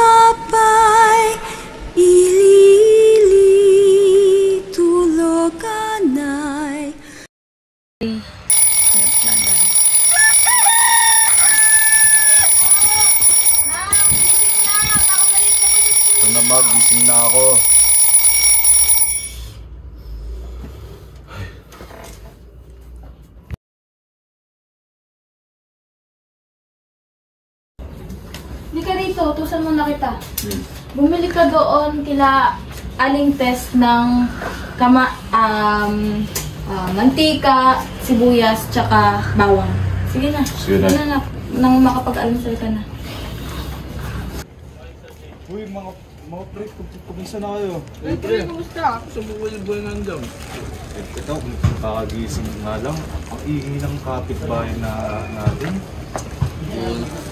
apay ilili tuloganay. Ito na gising na ako. Hindi ka rito, utusan mo na kita. Bumili ka doon kila Aling Tess ng mantika, sibuyas, tsaka bawang. Sige na. Sige na. Ano na, nang makapag-almusal ka na. Uy, mga pre, kumisa na kayo. Pre, kumusta? Sa buwan ng jam. Ito, kakagising nga lang. Ang ingay ng kapitbahay natin.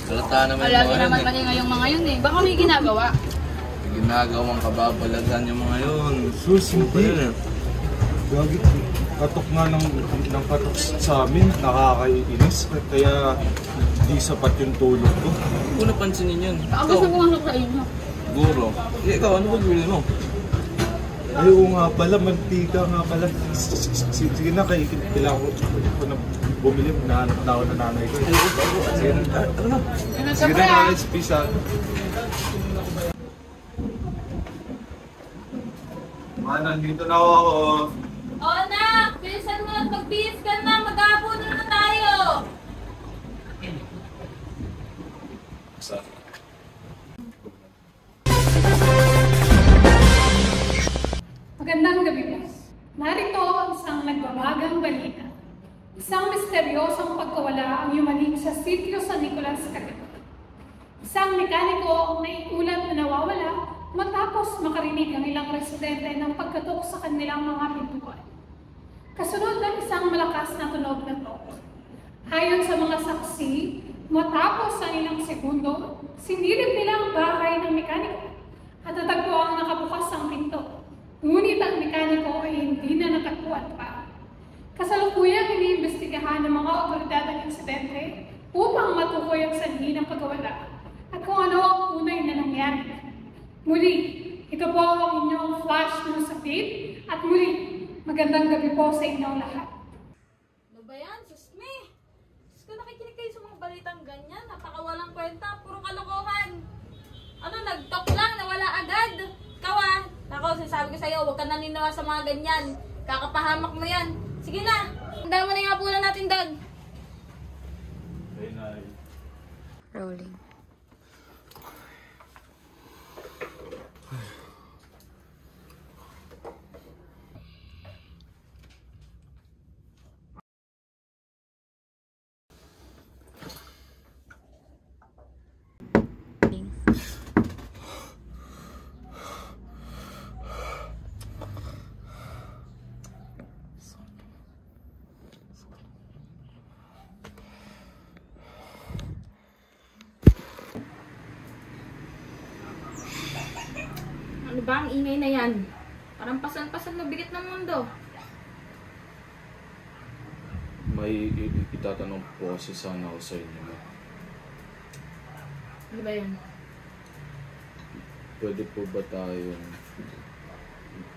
Halata naman Alagi naman pala ngayong mga yun eh. Baka may ginagawa. May ginagawang kababalagan yung mga yun. Sus, hindi. Gagit, katok nga ng katok sa amin. Nakakainis. Kaya hindi sapat yung tulog ko. Hindi ko napansinin yun. Baka gusto pumasok sa inyo. Siguro. Ikaw, ano ba bili mo? Ay, oo nga pala, mantika nga pala. Sige na, kailangan ko na bumili. Nahanap na ako ng nanay ko. Sige na. Sige na, guys. Peace out. Nandito na ako. O anak, bilisan mo at magbihis ka na. Mag-aapuno na tayo. Magandang gabi po. Narito ang isang nagbabagang balita. Isang misteryosong pagkawala ang yumanig sa sitio San Nicolas, Cagayan. Isang mekaniko ang naiulat na nawawala matapos makarinig ang ilang residente ng pagkatok sa kanilang mga pintuan. Kasunod ng isang malakas na tunog na tok. Ayon sa mga saksi, matapos ang ilang segundo, sinilip nila ang bahay ng mekaniko at natagpo ang nakabukas ang pinto. Ngunit ang mekaniko ay hindi na natagpuan pa. Kasalukuyang iniimbestigahan ng mga otoridad ang insidente upang matukoy ang sanhi ng pagkawala at kung ano ang tunay na nangyari. Muli, ito po ang inyong flash news update at muli, magandang gabi po sa inyong lahat. Ano ba yan? Susme! Diyos ko, nakikinig kayo sa mga balitang ganyan. Napakawalang kwenta, puro kalokohan. Ano, nag-talk lang, nawala agad. Ikaw ah! Ako, sinasabi ko sa'yo, huwag ka naniniwala sa mga ganyan. Kakapahamak mo yan. Sige na! Handa mo na yung hapunan natin doon. Rolling. Ano ba ang ingay na yan? Parang pasan-pasan mabigat ng mundo. May itatanong po kasi sana ako sa inyo. Ano ba yan? Pwede po ba tayong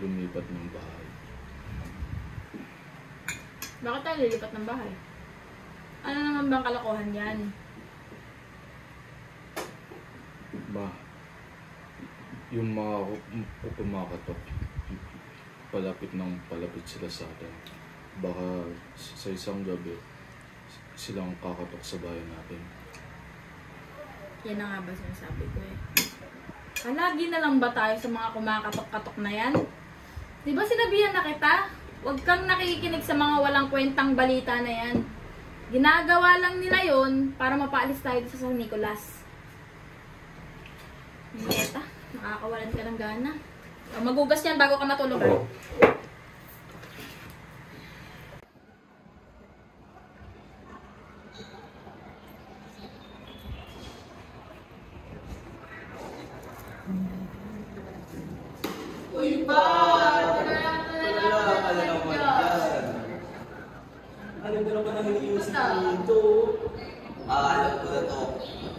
lumipat ng bahay? Bakit tayo lilipat ng bahay? Ano naman bang kalokohan yan? Ma, yung mga kumakatok, palapit sila sa atin. Baka sa isang gabi, silang kakatok sa bahay natin. Yan na nga ba sinasabi ko eh. Palagi na lang ba tayo sa mga kumakatok-katok na yan? Di ba sinabihan na kita? Huwag kang nakikinig sa mga walang kwentang balita na yan. Ginagawa lang nila yon para mapaalis tayo sa San Nicolas. Nita, nakakawalan ka ng gana. Magugas yan bago ka matulog. Uy, pa! Wala ka na naman yan. Alam ko naman ang iniisip dito. Alam ko na to.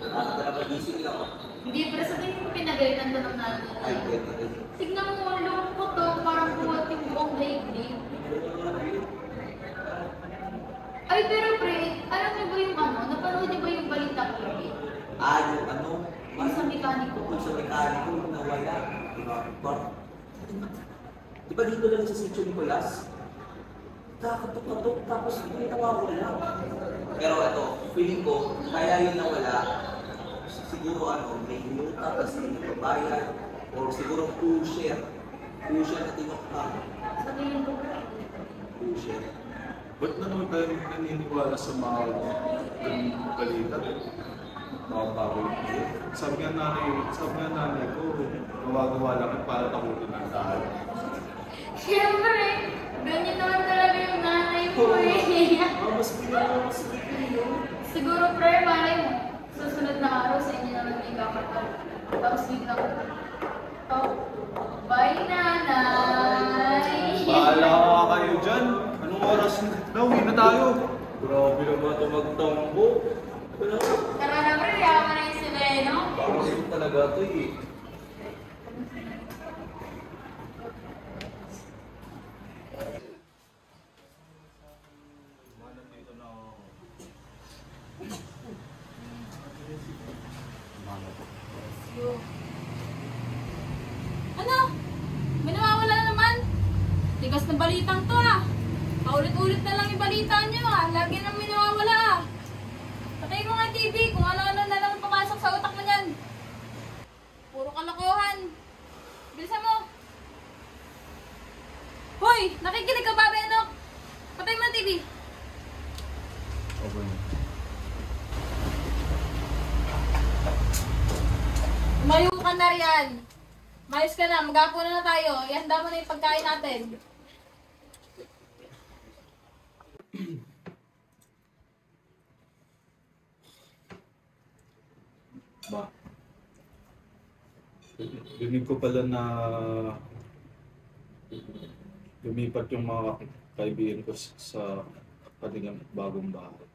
Nakakita na pag-isip lang. Hindi, pero sa tingin ko kayo ng tanong natin. Ay, pwede. Tignan mo, ang lungkot to, parang buhat yung buong daigdig. Ay, pero pre, alam niyo ba yung ano? Napanood niyo ba yung balita ko? Yung ano? Yung sa mekaniko. Yung sa mekaniko, nawala. Di ba dito lang sa Sitio Nicolas? Kakatok-katok, tapos may nawawala. Pero ito, feeling ko, kaya yun nawala, siguro ano, may minuta, tapos may nagbabayad, or siguro pusher. Pusher na tinukang. Sa tingin ko, Pusher. Ba't na naman tayo naniniwala sa mga ganung balita? Mga bagay. Sabi nga nanay ko, gawa-gawa lang para takutin ng dahil. siyempre, ganyan naman talaga yung nanay ko eh. Mas pinili. Siguro pre, malay mo, susunod na araw sa inyo naman may kakataw. Tapos biglang, oh, bye nanay! Bahala ka kayo dyan. Anong oras na? Uwi na tayo. Grabe naman ito magtambo. Tara na pre, yaman na yung sileno. Parang ito talaga ito eh. Ano? May nawawala na naman. Tigas na balitang to ah. Paulit-ulit na lang yung balita nyo ah. Lagi nang may nawawala ah. Patay mo nga yung TV kung ano-ano na lang pumasok sa utak mo niyan. Puro kalokohan. Bilisan mo. Hoy! Nakikinig ka ba, Benok? Patay mo ang TV. Okay. Umayo ka na riyan. Mayos ka na, mag-apo na tayo. Ihanda mo na yung pagkain natin. Ba? Dinig ko pala na lumipat yung mga kaibigan ko sa kanilang bagong bahay.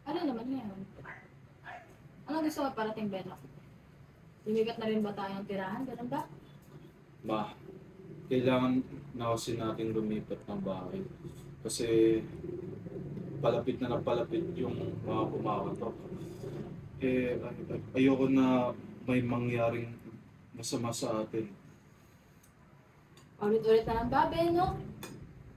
Ano naman yan? Ano gusto mo parating, Benok? Lumigat na rin ba tayong tirahan? Ganun ba? Ma, kailangan na kasi natin lumipat ng bahay. Kasi palapit yung mga kumakatok. Ayoko na may mangyaring masama sa atin. Paulit-ulit na lang ba, Benok?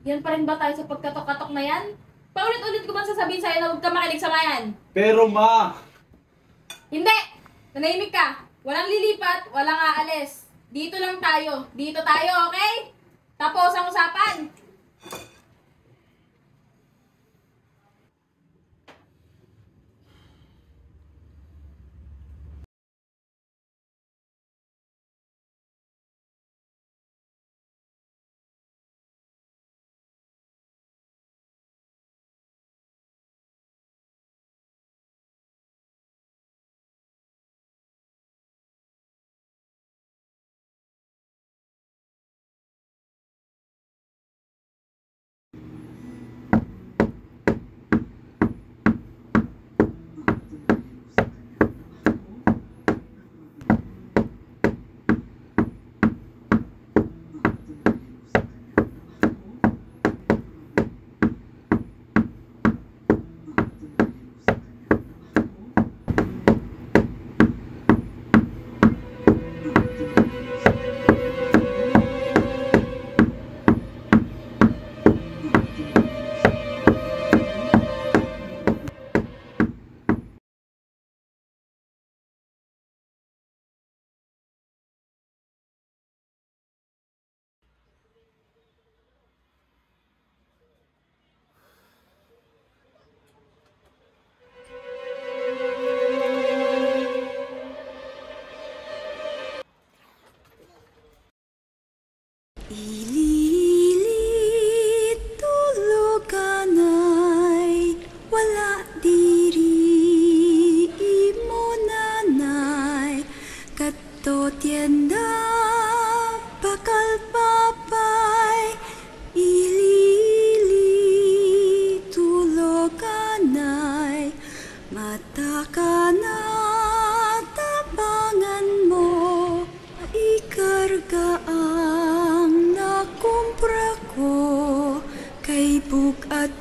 Yan pa rin ba tayo sa pagkatok-katok na yan? Paulit-ulit ko bang sasabihin sa'yo na huwag ka makinig sa mayan? Pero ma! Hindi! Nanahimik ka! Walang lilipat, walang aalis. Dito lang tayo. Dito tayo, okay? Tapos ang usapan. Ililit tulog ka na'y wala diri imo nanay kadto tienda bakal papay ililit tulog ka na'y mata ka na tabangan mo ay bukat